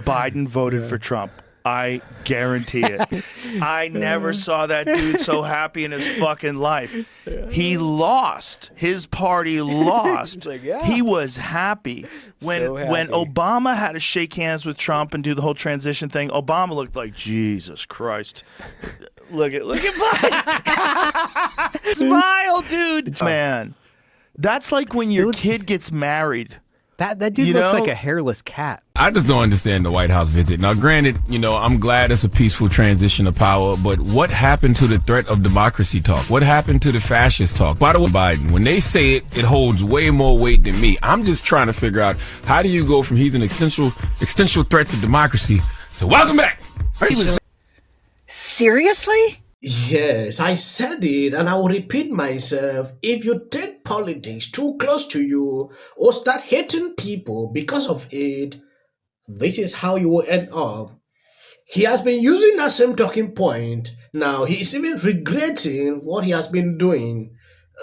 Biden voted for Trump. I guarantee it. I never saw that dude so happy in his fucking life. He lost. His party lost. Like, yeah. He was happy. When Obama had to shake hands with Trump and do the whole transition thing, Obama looked like, Jesus Christ. Look at Biden. Smile, dude. Man, that's like when your kid gets married. That dude looks like a hairless cat. I just don't understand the White House visit. Now, granted, I'm glad it's a peaceful transition of power, but what happened to the threat of democracy talk? What happened to the fascist talk? By the way, Biden, when they say it, it holds way more weight than me. I'm just trying to figure out, how do you go from he's an existential threat to democracy? So welcome back. Seriously? Yes, I said it and I will repeat myself. If you take politics too close to you or start hating people because of it, this is how you will end up. He has been using that same talking point. Now he is even regretting what he has been doing.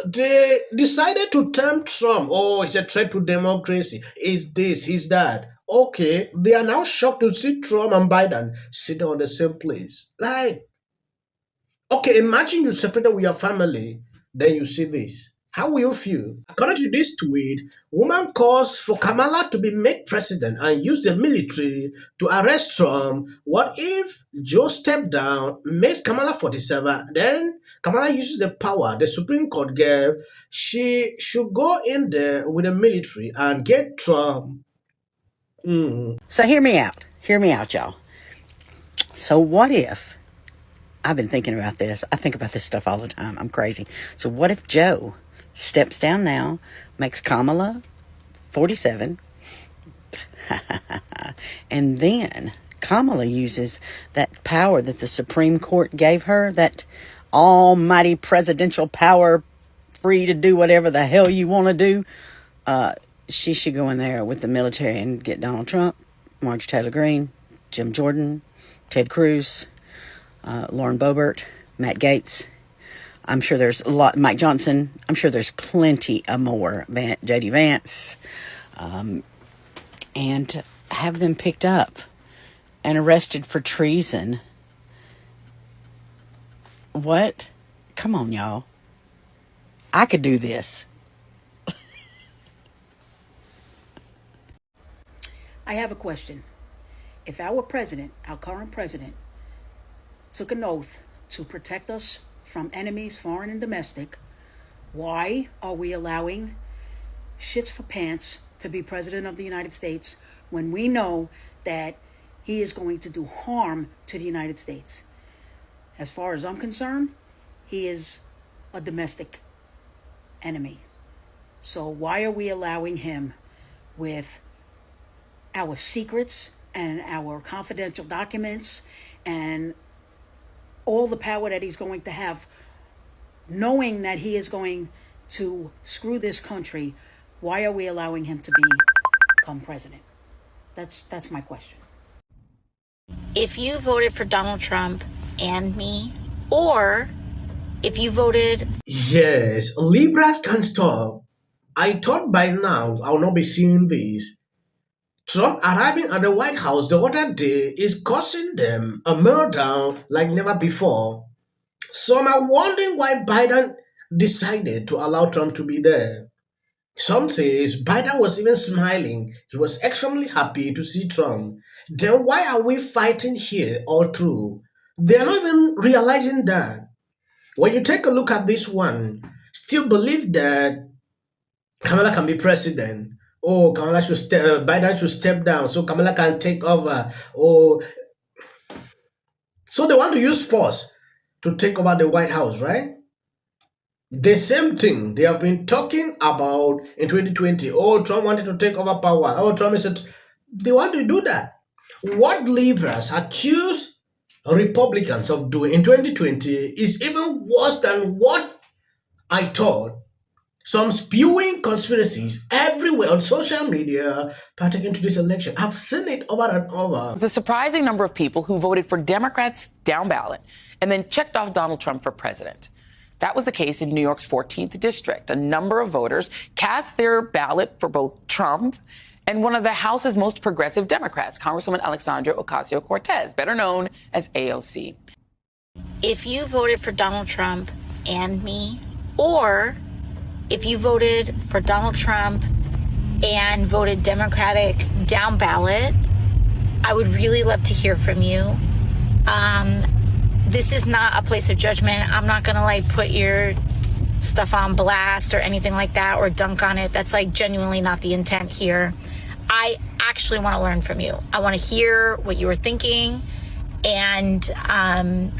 They decided to term Trump, oh, he's a threat to democracy. Is this, is that. Okay, they are now shocked to see Trump and Biden sitting on the same place. Okay, imagine you separated with your family, then you see this. How will you feel? According to this tweet, woman calls for Kamala to be made president and use the military to arrest Trump. What if Joe stepped down, makes Kamala 47, then Kamala uses the power the Supreme Court gave? She should go in there with the military and get Trump. So hear me out. Hear me out, y'all. So what if, I've been thinking about this. I think about this stuff all the time. I'm crazy. So what if Joe steps down now, makes Kamala 47, and then Kamala uses that power that the Supreme Court gave her, that almighty presidential power, free to do whatever the hell you want to do. She should go in there with the military and get Donald Trump, Marjorie Taylor Greene, Jim Jordan, Ted Cruz, Lauren Boebert, Matt Gaetz. I'm sure there's a lot, Mike Johnson. I'm sure there's plenty more, J.D. Vance, and have them picked up and arrested for treason. What? Come on, y'all. I could do this. I have a question. If our president, our current president, took an oath to protect us from enemies, foreign and domestic, why are we allowing shits for pants to be president of the United States when we know that he is going to do harm to the United States? As far as I'm concerned, he is a domestic enemy. So why are we allowing him with our secrets and our confidential documents and all the power that he's going to have, knowing that he is going to screw this country? Why are we allowing him to become president? That's my question. If you voted for Donald Trump and me, or if you voted... Yes, Libras can't stop. I thought by now I will not be seeing this. Trump arriving at the White House the other day is causing them a meltdown like never before. Some are wondering why Biden decided to allow Trump to be there. Some says Biden was even smiling. He was extremely happy to see Trump. Then why are we fighting here all through? They are not even realizing that. When you take a look at this one, still believe that Kamala can be president. Oh, Biden should step down so Kamala can take over. Oh, so they want to use force to take over the White House, right? The same thing they have been talking about in 2020. Oh, Trump wanted to take over power. Oh, Trump is they want to do that. What Libras accuse Republicans of doing in 2020 is even worse than what I thought. Some spewing conspiracies everywhere on social media pertaining to this election. I've seen it over and over. The surprising number of people who voted for Democrats down ballot and then checked off Donald Trump for president. That was the case in New York's 14th district. A number of voters cast their ballot for both Trump and one of the House's most progressive Democrats, Congresswoman Alexandria Ocasio-Cortez, better known as AOC. If you voted for Donald Trump and me, or if you voted for Donald Trump and voted Democratic down ballot, I would really love to hear from you. This is not a place of judgment. I'm not gonna like put your stuff on blast or anything like that or dunk on it. That's like genuinely not the intent here. I actually want to learn from you. I want to hear what you were thinking, and I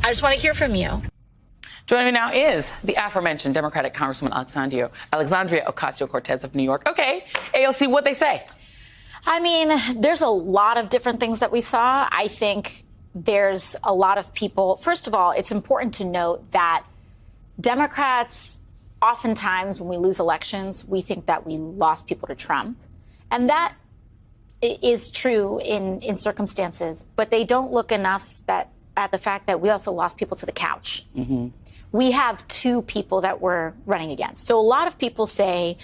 just want to hear from you. Joining me now is the aforementioned Democratic Congresswoman Alexandria Ocasio-Cortez of New York. Okay, AOC, what'd they say? I mean, there's a lot of different things that we saw. I think there's a lot of people. First of all, it's important to note that Democrats, oftentimes when we lose elections, we think that we lost people to Trump. And that is true in circumstances, but they don't look enough at the fact that we also lost people to the couch. Mm-hmm. We have two people that we're running against. So a lot of people say,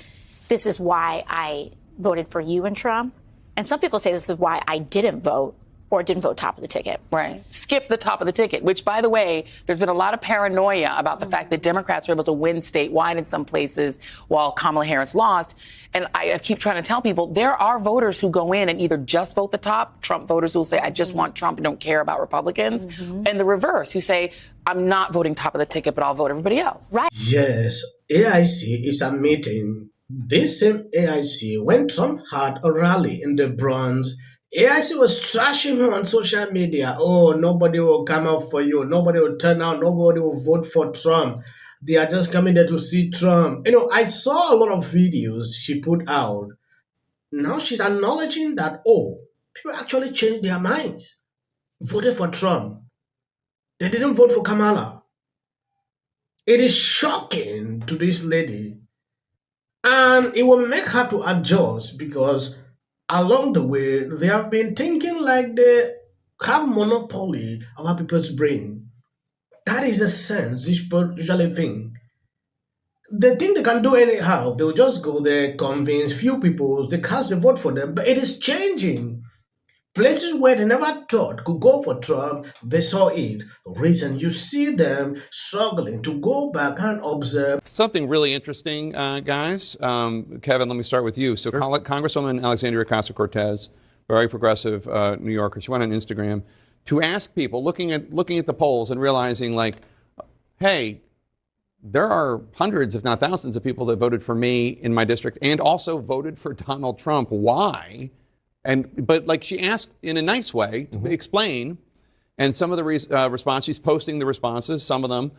this is why I voted for you and Trump. And some people say this is why I didn't vote or didn't vote top of the ticket. Right. Skip the top of the ticket, which, by the way, there's been a lot of paranoia about the fact that Democrats were able to win statewide in some places while Kamala Harris lost. And I keep trying to tell people there are voters who go in and either just vote the top, Trump voters who will say, I just want Trump and don't care about Republicans, and the reverse, who say, I'm not voting top of the ticket, but I'll vote everybody else. Right. Yes, AIC is admitting this same AIC, when Trump had a rally in the Bronx, AIC was trashing him on social media. Oh, nobody will come out for you. Nobody will turn out. Nobody will vote for Trump. They are just coming there to see Trump. I saw a lot of videos she put out. Now she's acknowledging that, people actually changed their minds. Voted for Trump. They didn't vote for Kamala. It is shocking to this lady. And it will make her to adjust because along the way, they have been thinking like they have monopoly over people's brain. That is the sense these people usually think. They think they can do anyhow. They will just go there, convince few people, they cast a vote for them. But it is changing. Places where they never thought could go for Trump, they saw it. The reason you see them struggling to go back and observe. Something really interesting, guys. Kevin, let me start with you. So sure. Congresswoman Alexandria Ocasio-Cortez, very progressive New Yorker, she went on Instagram to ask people, looking at the polls and realizing, like, hey, there are hundreds, if not thousands, of people that voted for me in my district and also voted for Donald Trump. Why? But like she asked in a nice way to explain, and some of the response, she's posting the responses, some of them,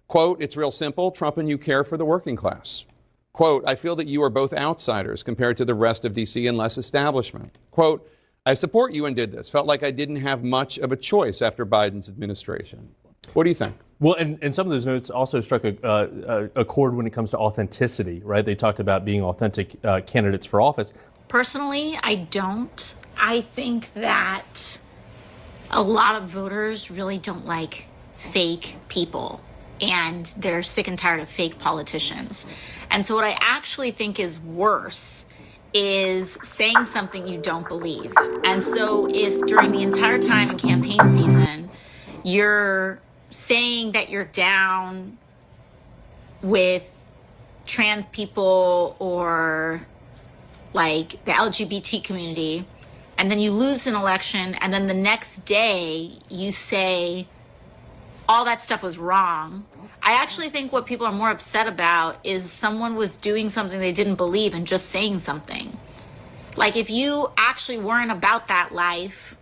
quote, it's real simple, Trump and you care for the working class. Quote, I feel that you are both outsiders compared to the rest of D.C. and less establishment. Quote, I support you and did this. Felt like I didn't have much of a choice after Biden's administration. What do you think? Well, and some of those notes also struck a chord when it comes to authenticity, right? They talked about being authentic candidates for office. Personally, I don't. I think that a lot of voters really don't like fake people, and they're sick and tired of fake politicians. And so what I actually think is worse is saying something you don't believe. And so if during the entire time in campaign season, you're saying that you're down with trans people or like the LGBT community, and then you lose an election, and then the next day you say all that stuff was wrong. I actually think what people are more upset about is someone was doing something they didn't believe and just saying something. Like, if you actually weren't about that life,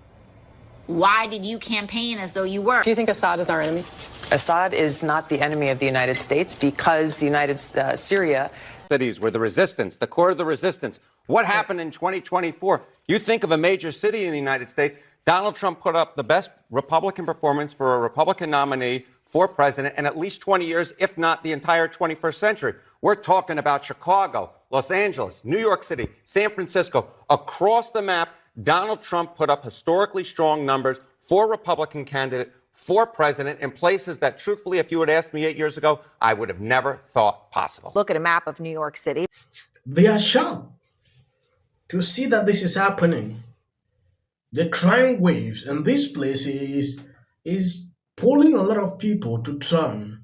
why did you campaign as though you were? Do you think Assad is our enemy? Assad is not the enemy of the United States because Syria cities were the resistance, the core of the resistance. What happened in 2024? You think of a major city in the United States, Donald Trump put up the best Republican performance for a Republican nominee for president in at least 20 years, if not the entire 21st century. We're talking about Chicago, Los Angeles, New York City, San Francisco. Across the map, Donald Trump put up historically strong numbers for Republican candidate, for president, in places that, truthfully, if you had asked me 8 years ago, I would have never thought possible. Look at a map of New York City. They are shocked. to see that this is happening. The crime waves in these places is pulling a lot of people to Trump.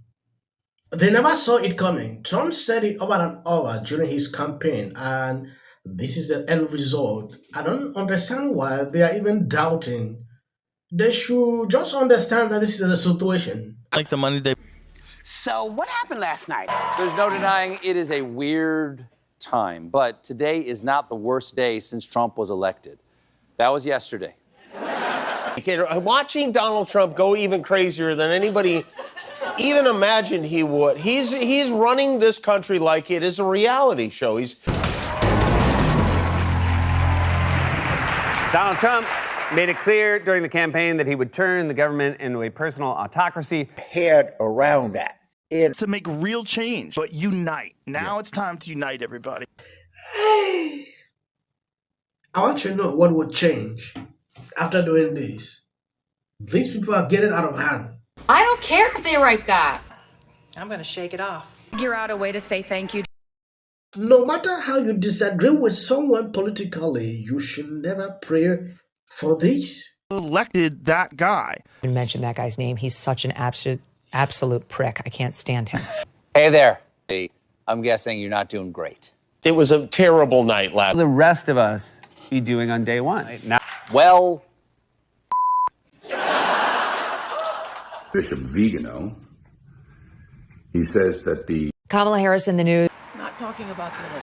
They never saw it coming. Trump said it over and over during his campaign, and this is the end result. I don't understand why they are even doubting. They should just understand that this is the situation. Like the money they. So, what happened last night? There's no denying it is a weird time, but today is not the worst day since Trump was elected. That was yesterday. Watching Donald Trump go even crazier than anybody even imagined he would. He's running this country like it is a reality show. Donald Trump made it clear during the campaign that he would turn the government into a personal autocracy. Head around that. It's to make real change, but unite. Now it's time to unite everybody. Hey, I want to know what would change after doing this. These people are getting out of hand. I don't care if they write that. I'm going to shake it off. Figure out a way to say thank you. No matter how you disagree with someone politically, you should never pray for this. Elected that guy. You mentioned that guy's name. He's such an absolute prick. I can't stand him. Hey there. Hey, I'm guessing you're not doing great. It was a terrible night last. The rest of us be doing on day one. Now, well, Bishop Vigano, he says that the Kamala Harris in the news. Not talking about the